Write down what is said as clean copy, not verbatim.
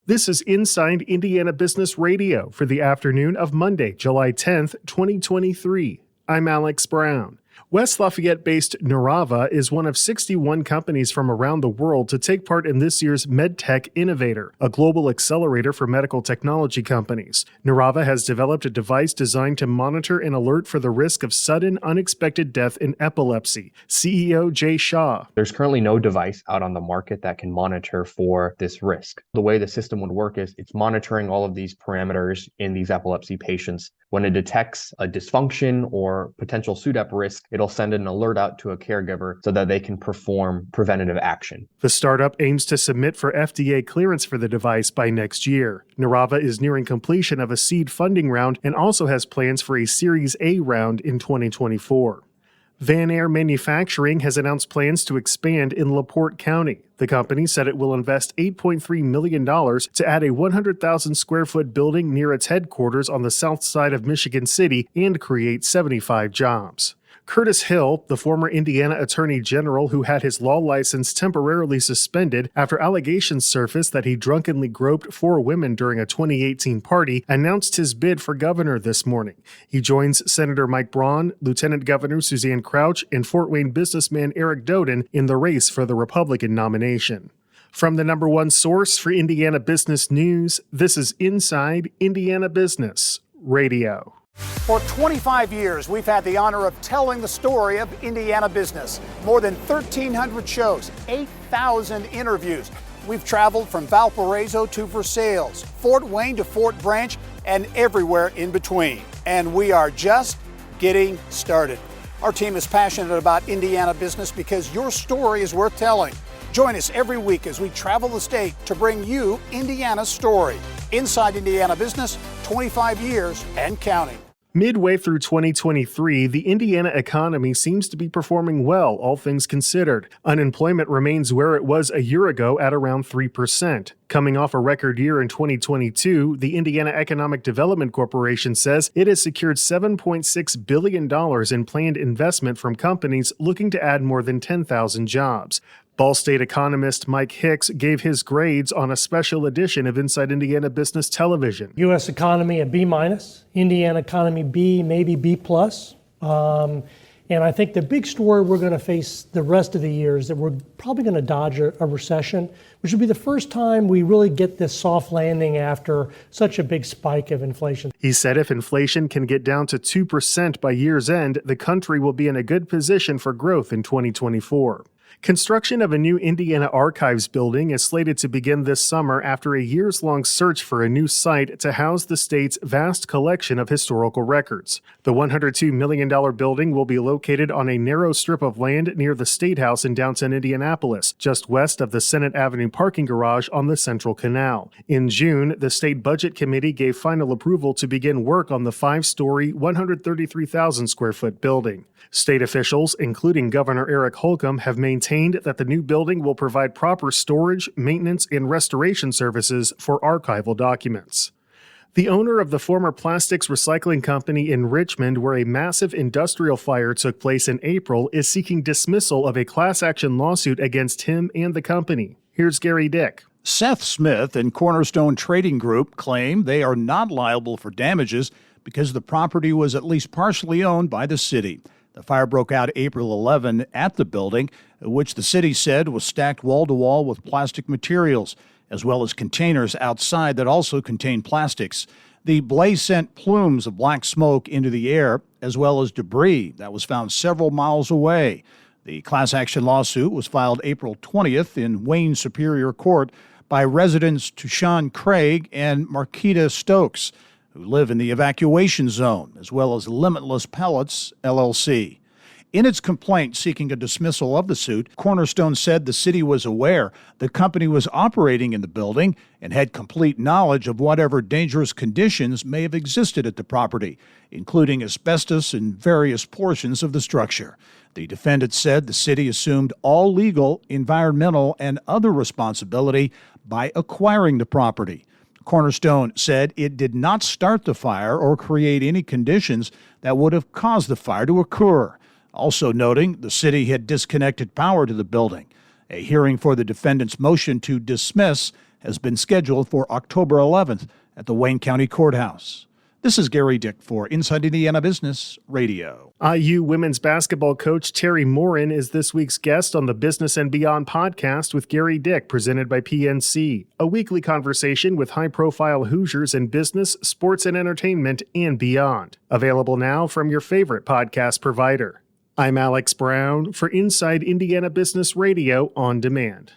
This is Inside Indiana Business Radio for the afternoon of Monday, July 10th, 2023. I'm Alex Brown. West Lafayette-based Narava is one of 61 companies from around the world to take part in this year's MedTech Innovator, a global accelerator for medical technology companies. Narava has developed a device designed to monitor and alert for the risk of sudden, unexpected death in epilepsy. CEO Jay Shah. There's currently no device out on the market that can monitor for this risk. The way the system would work is it's monitoring all of these parameters in these epilepsy patients. When it detects a dysfunction or potential SUDEP risk, it'll send an alert out to a caregiver so that they can perform preventative action. The startup aims to submit for FDA clearance for the device by next year. Narava is nearing completion of a seed funding round and also has plans for a Series A round in 2024. Van Air Manufacturing has announced plans to expand in LaPorte County. The company said it will invest $8.3 million to add a 100,000 square foot building near its headquarters on the south side of Michigan City and create 75 jobs. Curtis Hill, the former Indiana Attorney General who had his law license temporarily suspended after allegations surfaced that he drunkenly groped 4 women during a 2018 party, announced his bid for governor this morning. He joins Senator Mike Braun, Lieutenant Governor Suzanne Crouch, and Fort Wayne businessman Eric Doden in the race for the Republican nomination. From the number one source for Indiana business news, this is Inside Indiana Business Radio. For 25 years, we've had the honor of telling the story of Indiana business. More than 1,300 shows, 8,000 interviews. We've traveled from Valparaiso to Versailles, Fort Wayne to Fort Branch, and everywhere in between. And we are just getting started. Our team is passionate about Indiana business because your story is worth telling. Join us every week as we travel the state to bring you Indiana's story. Inside Indiana Business, 25 years and counting. Midway through 2023, the Indiana economy seems to be performing well, all things considered. Unemployment remains where it was a year ago at around 3%. Coming off a record year in 2022, the Indiana Economic Development Corporation says it has secured $7.6 billion in planned investment from companies looking to add more than 10,000 jobs. Ball State economist Mike Hicks gave his grades on a special edition of Inside Indiana Business Television. U.S. economy a B-, Indiana economy B, maybe B+. And I think the big story we're going to face the rest of the year is that we're probably going to dodge a recession, which will be the first time we really get this soft landing after such a big spike of inflation. He said if inflation can get down to 2% by year's end, the country will be in a good position for growth in 2024. Construction of a new Indiana Archives building is slated to begin this summer after a years-long search for a new site to house the state's vast collection of historical records. The $102 million building will be located on a narrow strip of land near the State House in downtown Indianapolis, just west of the Senate Avenue parking garage on the Central Canal. In June, the State Budget Committee gave final approval to begin work on the 5-story, 133,000 square foot building. State officials, including Governor Eric Holcomb, have maintained that the new building will provide proper storage, maintenance, and restoration services for archival documents. The owner of the former plastics recycling company in Richmond, where a massive industrial fire took place in April, is seeking dismissal of a class action lawsuit against him and the company. Here's Gary Dick. Seth Smith and Cornerstone Trading Group claim they are not liable for damages because the property was at least partially owned by the city. The fire broke out April 11 at the building, which the city said was stacked wall-to-wall with plastic materials, as well as containers outside that also contained plastics. The blaze sent plumes of black smoke into the air, as well as debris that was found several miles away. The class action lawsuit was filed April 20th in Wayne Superior Court by residents Tushawn Craig and Marquita Stokes, who live in the evacuation zone, as well as Limitless Pellets, LLC. In its complaint seeking a dismissal of the suit, Cornerstone said the city was aware the company was operating in the building and had complete knowledge of whatever dangerous conditions may have existed at the property, including asbestos in various portions of the structure. The defendant said the city assumed all legal, environmental, and other responsibility by acquiring the property. Cornerstone said it did not start the fire or create any conditions that would have caused the fire to occur, also noting the city had disconnected power to the building. A hearing for the defendant's motion to dismiss has been scheduled for October 11th at the Wayne County Courthouse. This is Gary Dick for Inside Indiana Business Radio. IU women's basketball coach Terry Morin is this week's guest on the Business and Beyond podcast with Gary Dick, presented by PNC, a weekly conversation with high-profile Hoosiers in business, sports, and entertainment, and beyond. Available now from your favorite podcast provider. I'm Alex Brown for Inside Indiana Business Radio on Demand.